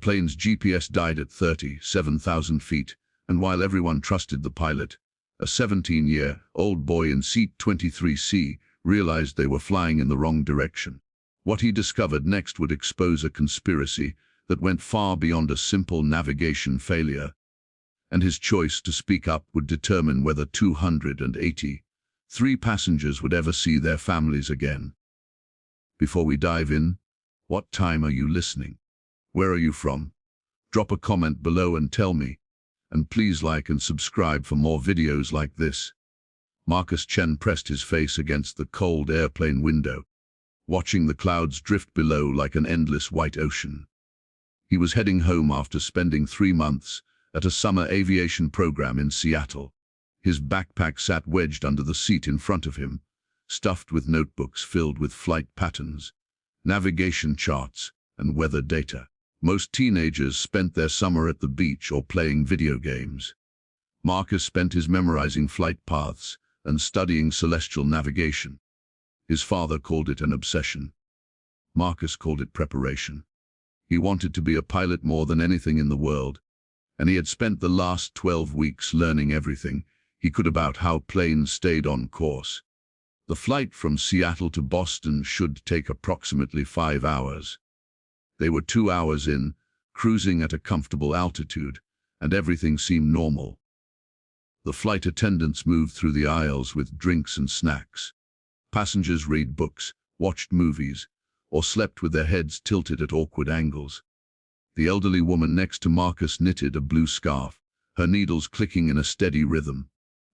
plane's GPS died at 37,000 feet, and while everyone trusted the pilot, a 17-year-old boy in seat 23C realized they were flying in the wrong direction. What he discovered next would expose a conspiracy that went far beyond a simple navigation failure, and his choice to speak up would determine whether 283 passengers would ever see their families again. Before we dive in, what time are you listening? Where are you from? Drop a comment below and tell me. And please like and subscribe for more videos like this. Marcus Chen pressed his face against the cold airplane window, watching the clouds drift below like an endless white ocean. He was heading home after spending 3 months at a summer aviation program in Seattle. His backpack sat wedged under the seat in front of him, stuffed with notebooks filled with flight patterns, navigation charts, and weather data. Most teenagers spent their summer at the beach or playing video games. Marcus spent his memorizing flight paths and studying celestial navigation. His father called it an obsession. Marcus called it preparation. He wanted to be a pilot more than anything in the world, and he had spent the last 12 weeks learning everything he could about how planes stayed on course. The flight from Seattle to Boston should take approximately 5 hours. They were 2 hours in, cruising at a comfortable altitude, and everything seemed normal. The flight attendants moved through the aisles with drinks and snacks. Passengers read books, watched movies, or slept with their heads tilted at awkward angles. The elderly woman next to Marcus knitted a blue scarf, her needles clicking in a steady rhythm.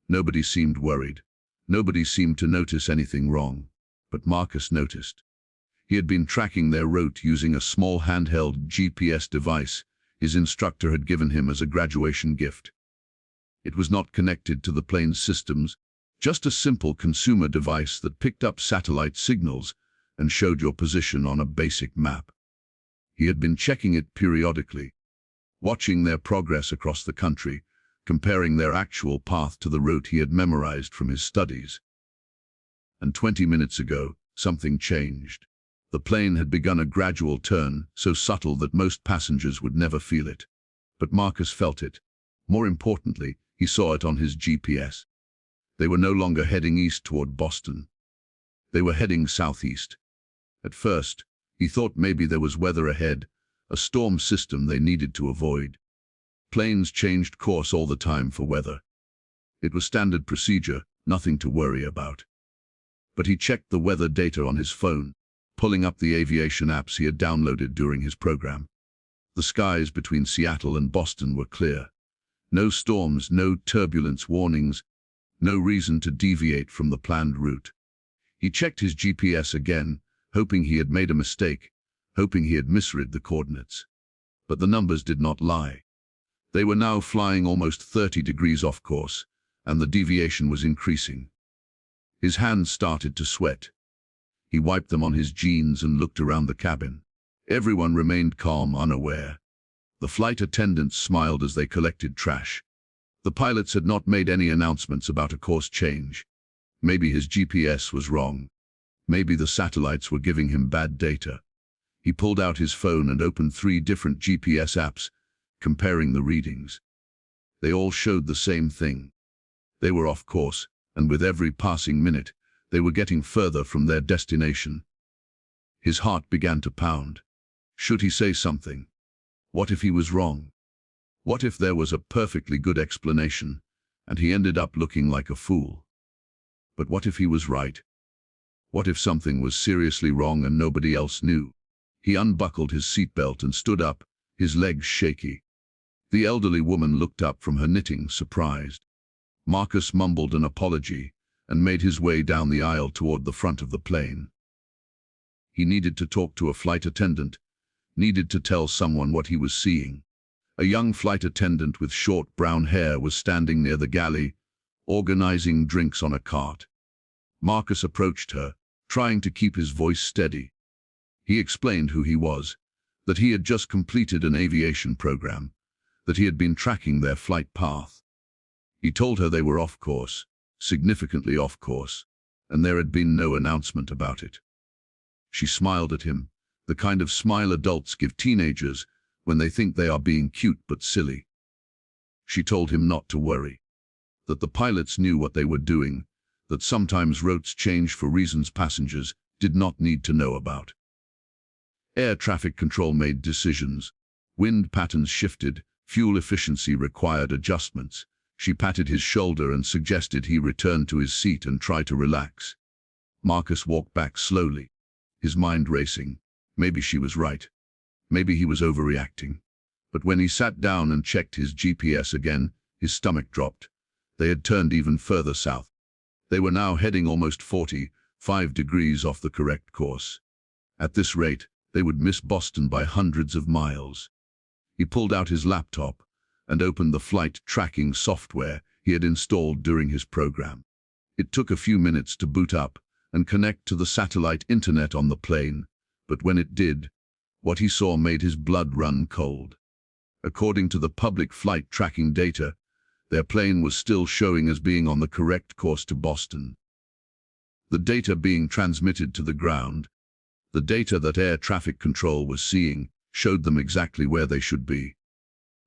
Nobody seemed worried. Nobody seemed to notice anything wrong. But Marcus noticed. He had been tracking their route using a small handheld GPS device his instructor had given him as a graduation gift. It was not connected to the plane's systems, just a simple consumer device that picked up satellite signals and showed your position on a basic map. He had been checking it periodically, watching their progress across the country, comparing their actual path to the route he had memorized from his studies. And 20 minutes ago, something changed. The plane had begun a gradual turn, so subtle that most passengers would never feel it. But Marcus felt it. More importantly, he saw it on his GPS. They were no longer heading east toward Boston. They were heading southeast. At first, he thought maybe there was weather ahead, a storm system they needed to avoid. Planes changed course all the time for weather. It was standard procedure, nothing to worry about. But he checked the weather data on his phone, pulling up the aviation apps he had downloaded during his program. The skies between Seattle and Boston were clear. No storms, no turbulence warnings, no reason to deviate from the planned route. He checked his GPS again, hoping he had made a mistake, hoping he had misread the coordinates. But the numbers did not lie. They were now flying almost 30 degrees off course, and the deviation was increasing. His hands started to sweat. He wiped them on his jeans and looked around the cabin. Everyone remained calm, unaware. The flight attendants smiled as they collected trash. The pilots had not made any announcements about a course change. Maybe his GPS was wrong. Maybe the satellites were giving him bad data. He pulled out his phone and opened 3 different GPS apps, comparing the readings. They all showed the same thing. They were off course, and with every passing minute, they were getting further from their destination. His heart began to pound. Should he say something? What if he was wrong? What if there was a perfectly good explanation, and he ended up looking like a fool? But what if he was right? What if something was seriously wrong and nobody else knew? He unbuckled his seatbelt and stood up, his legs shaky. The elderly woman looked up from her knitting, surprised. Marcus mumbled an apology and made his way down the aisle toward the front of the plane. He needed to talk to a flight attendant, needed to tell someone what he was seeing. A young flight attendant with short brown hair was standing near the galley, organizing drinks on a cart. Marcus approached her, trying to keep his voice steady. He explained who he was, that he had just completed an aviation program, that he had been tracking their flight path. He told her they were off course, significantly off course, and there had been no announcement about it. She smiled at him, the kind of smile adults give teenagers when they think they are being cute but silly. She told him not to worry, that the pilots knew what they were doing, that sometimes routes change for reasons passengers did not need to know about. Air traffic control made decisions. Wind patterns shifted, fuel efficiency required adjustments. She patted his shoulder and suggested he return to his seat and try to relax. Marcus walked back slowly, his mind racing. Maybe she was right. Maybe he was overreacting. But when he sat down and checked his GPS again, his stomach dropped. They had turned even further south. They were now heading almost 45 degrees off the correct course. At this rate, they would miss Boston by hundreds of miles. He pulled out his laptop and opened the flight tracking software he had installed during his program. It took a few minutes to boot up and connect to the satellite internet on the plane, but when it did, what he saw made his blood run cold. According to the public flight tracking data, their plane was still showing as being on the correct course to Boston. The data being transmitted to the ground, the data that air traffic control was seeing, showed them exactly where they should be.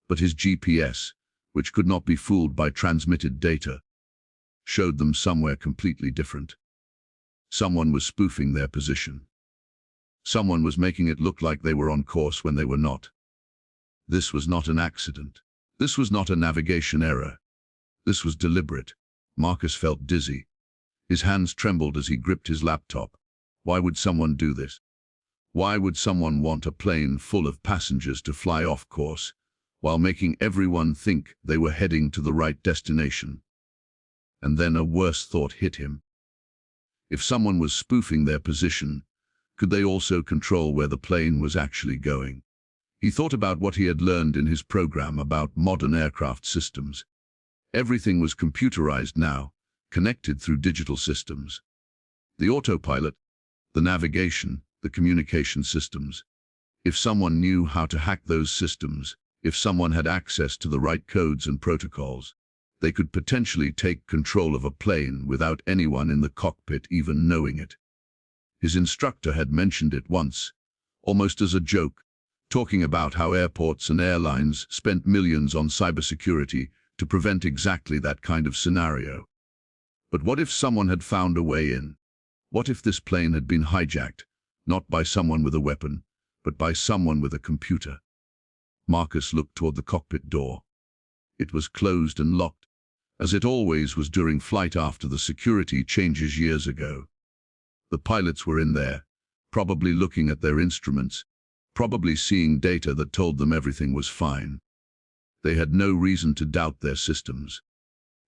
But his GPS, which could not be fooled by transmitted data, showed them somewhere completely different. Someone was spoofing their position. Someone was making it look like they were on course when they were not. This was not an accident. This was not a navigation error. This was deliberate. Marcus felt dizzy. His hands trembled as he gripped his laptop. Why would someone do this? Why would someone want a plane full of passengers to fly off course, while making everyone think they were heading to the right destination? And then a worse thought hit him. If someone was spoofing their position, could they also control where the plane was actually going? He thought about what he had learned in his program about modern aircraft systems. Everything was computerized now, connected through digital systems. The autopilot, the navigation, the communication systems. If someone knew how to hack those systems, if someone had access to the right codes and protocols, they could potentially take control of a plane without anyone in the cockpit even knowing it. His instructor had mentioned it once, almost as a joke, talking about how airports and airlines spent millions on cybersecurity to prevent exactly that kind of scenario. But what if someone had found a way in? What if this plane had been hijacked, not by someone with a weapon, but by someone with a computer? Marcus looked toward the cockpit door. It was closed and locked, as it always was during flight after the security changes years ago. The pilots were in there, probably looking at their instruments, probably seeing data that told them everything was fine. They had no reason to doubt their systems.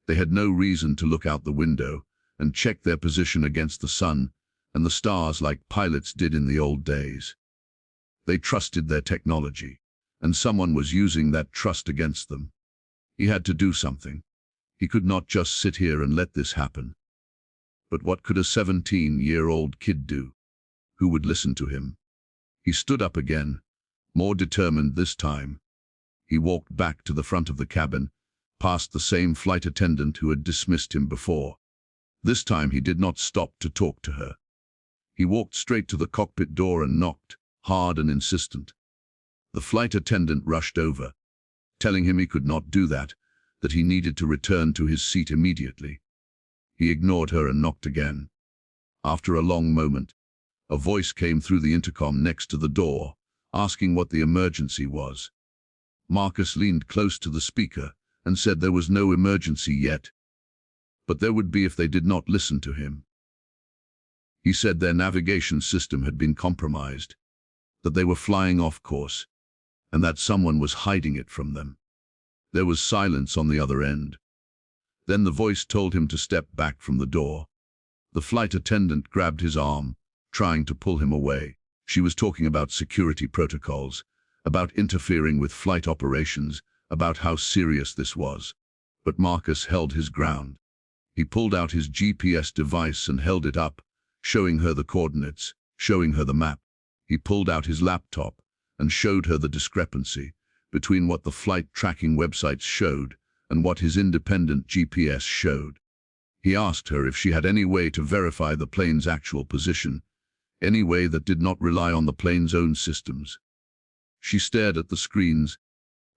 They had no reason to look out the window and check their position against the sun and the stars like pilots did in the old days. They trusted their technology, and someone was using that trust against them. He had to do something. He could not just sit here and let this happen. But what could a 17-year-old kid do? Who would listen to him? He stood up again, more determined this time. He walked back to the front of the cabin, past the same flight attendant who had dismissed him before. This time he did not stop to talk to her. He walked straight to the cockpit door and knocked, hard and insistent. The flight attendant rushed over, telling him he could not do that he needed to return to his seat immediately. He ignored her and knocked again. After a long moment, a voice came through the intercom next to the door, asking what the emergency was. Marcus leaned close to the speaker and said there was no emergency yet, but there would be if they did not listen to him. He said their navigation system had been compromised, that they were flying off course, and that someone was hiding it from them. There was silence on the other end. Then the voice told him to step back from the door. The flight attendant grabbed his arm, trying to pull him away. She was talking about security protocols, about interfering with flight operations, about how serious this was. But Marcus held his ground. He pulled out his GPS device and held it up, showing her the coordinates, showing her the map. He pulled out his laptop and showed her the discrepancy between what the flight tracking websites showed and what his independent GPS showed. He asked her if she had any way to verify the plane's actual position, any way that did not rely on the plane's own systems. She stared at the screens,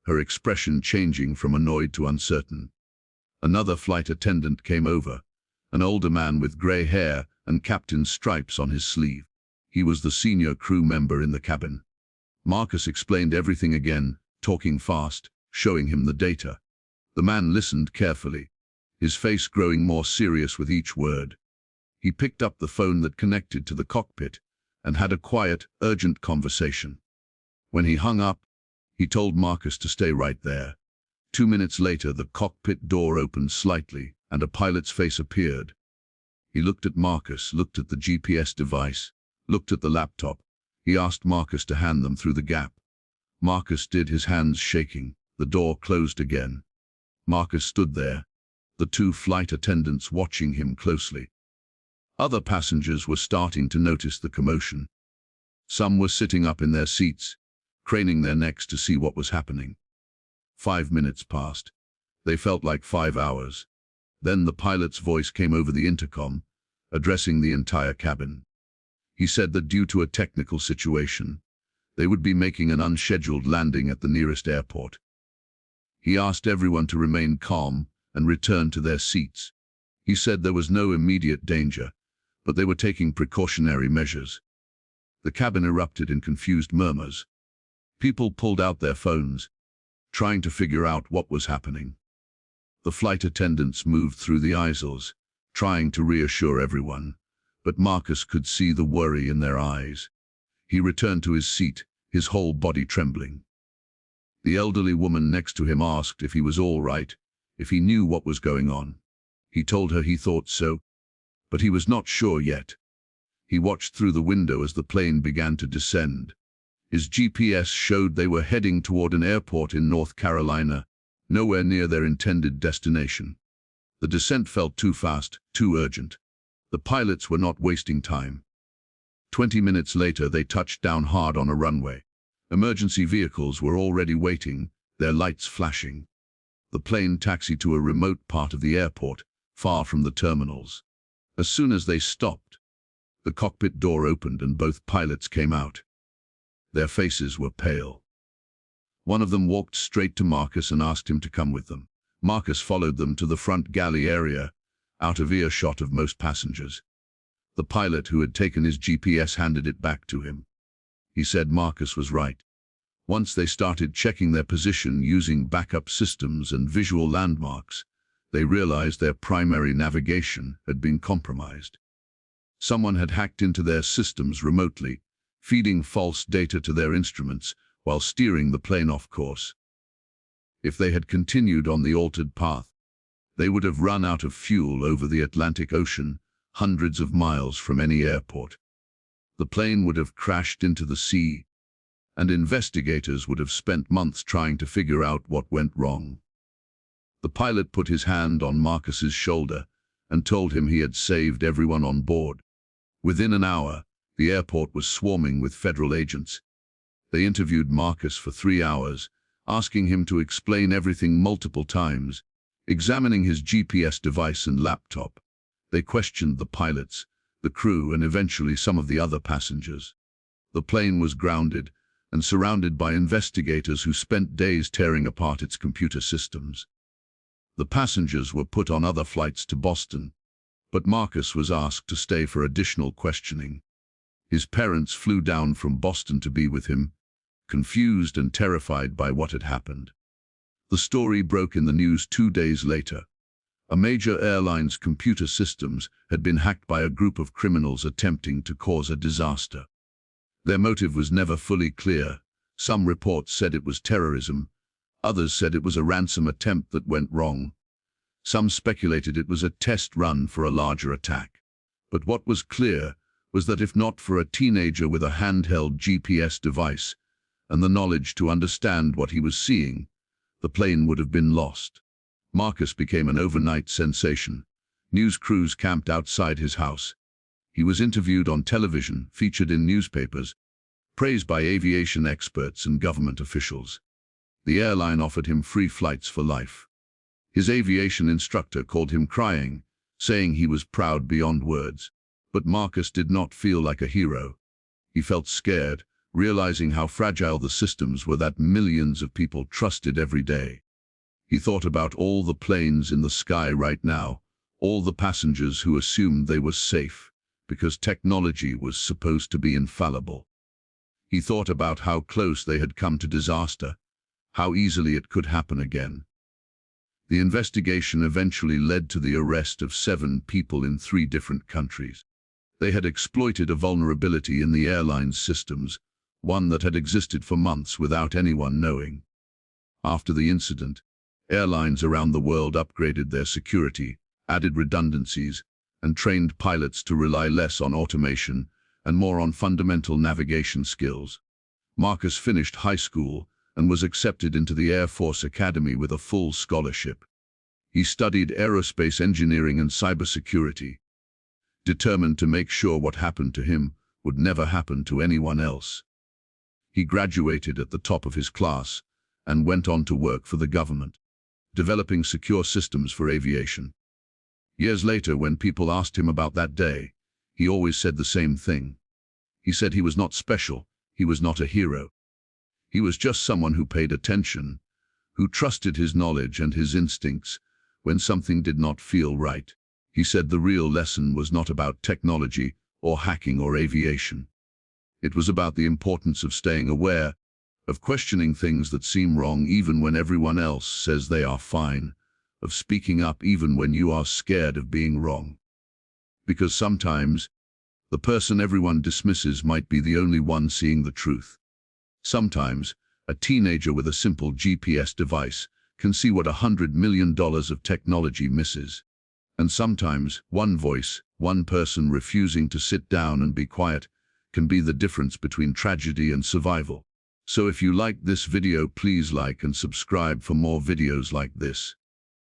her expression changing from annoyed to uncertain. Another flight attendant came over, an older man with grey hair and captain's stripes on his sleeve. He was the senior crew member in the cabin. Marcus explained everything again, talking fast, showing him the data. The man listened carefully, his face growing more serious with each word. He picked up the phone that connected to the cockpit and had a quiet, urgent conversation. When he hung up, he told Marcus to stay right there. 2 minutes later, the cockpit door opened slightly and a pilot's face appeared. He looked at Marcus, looked at the GPS device, looked at the laptop. He asked Marcus to hand them through the gap. Marcus did, his hands shaking. The door closed again. Marcus stood there, the 2 flight attendants watching him closely. Other passengers were starting to notice the commotion. Some were sitting up in their seats, craning their necks to see what was happening. 5 minutes passed. They felt like 5 hours. Then the pilot's voice came over the intercom, addressing the entire cabin. He said that due to a technical situation, they would be making an unscheduled landing at the nearest airport. He asked everyone to remain calm and return to their seats. He said there was no immediate danger, but they were taking precautionary measures. The cabin erupted in confused murmurs. People pulled out their phones, trying to figure out what was happening. The flight attendants moved through the aisles, trying to reassure everyone, but Marcus could see the worry in their eyes. He returned to his seat, his whole body trembling. The elderly woman next to him asked if he was all right, if he knew what was going on. He told her he thought so, but he was not sure yet. He watched through the window as the plane began to descend. His GPS showed they were heading toward an airport in North Carolina, nowhere near their intended destination. The descent felt too fast, too urgent. The pilots were not wasting time. 20 minutes later, they touched down hard on a runway. Emergency vehicles were already waiting, their lights flashing. The plane taxied to a remote part of the airport, far from the terminals. As soon as they stopped, the cockpit door opened and both pilots came out. Their faces were pale. One of them walked straight to Marcus and asked him to come with them. Marcus followed them to the front galley area, out of earshot of most passengers. The pilot who had taken his GPS handed it back to him. He said Marcus was right. Once they started checking their position using backup systems and visual landmarks, they realized their primary navigation had been compromised. Someone had hacked into their systems remotely, feeding false data to their instruments while steering the plane off course. If they had continued on the altered path, they would have run out of fuel over the Atlantic Ocean, hundreds of miles from any airport. The plane would have crashed into the sea, and investigators would have spent months trying to figure out what went wrong. The pilot put his hand on Marcus's shoulder and told him he had saved everyone on board. Within an hour, the airport was swarming with federal agents. They interviewed Marcus for 3 hours, asking him to explain everything multiple times, examining his GPS device and laptop. They questioned the pilots, the crew, and eventually some of the other passengers. The plane was grounded and surrounded by investigators who spent days tearing apart its computer systems. The passengers were put on other flights to Boston, but Marcus was asked to stay for additional questioning. His parents flew down from Boston to be with him, confused and terrified by what had happened. The story broke in the news 2 days later. A major airline's computer systems had been hacked by a group of criminals attempting to cause a disaster. Their motive was never fully clear. Some reports said it was terrorism. Others said it was a ransom attempt that went wrong. Some speculated it was a test run for a larger attack. But what was clear was that if not for a teenager with a handheld GPS device and the knowledge to understand what he was seeing, the plane would have been lost. Marcus became an overnight sensation. News crews camped outside his house. He was interviewed on television, featured in newspapers, praised by aviation experts and government officials. The airline offered him free flights for life. His aviation instructor called him crying, saying he was proud beyond words. But Marcus did not feel like a hero. He felt scared, realizing how fragile the systems were that millions of people trusted every day. He thought about all the planes in the sky right now, all the passengers who assumed they were safe because technology was supposed to be infallible. He thought about how close they had come to disaster, how easily it could happen again. The investigation eventually led to the arrest of 7 people in 3 different countries. They had exploited a vulnerability in the airline's systems, one that had existed for months without anyone knowing. After the incident, airlines around the world upgraded their security, added redundancies, and trained pilots to rely less on automation and more on fundamental navigation skills. Marcus finished high school and was accepted into the Air Force Academy with a full scholarship. He studied aerospace engineering and cybersecurity, determined to make sure what happened to him would never happen to anyone else. He graduated at the top of his class and went on to work for the government, developing secure systems for aviation. Years later, when people asked him about that day, he always said the same thing. He said he was not special, he was not a hero. He was just someone who paid attention, who trusted his knowledge and his instincts when something did not feel right. He said the real lesson was not about technology or hacking or aviation. It was about the importance of staying aware, of questioning things that seem wrong even when everyone else says they are fine, of speaking up even when you are scared of being wrong. Because sometimes, the person everyone dismisses might be the only one seeing the truth. Sometimes, a teenager with a simple GPS device can see what $100 million of technology misses. And sometimes, one voice, one person refusing to sit down and be quiet, can be the difference between tragedy and survival. So if you liked this video, please like and subscribe for more videos like this.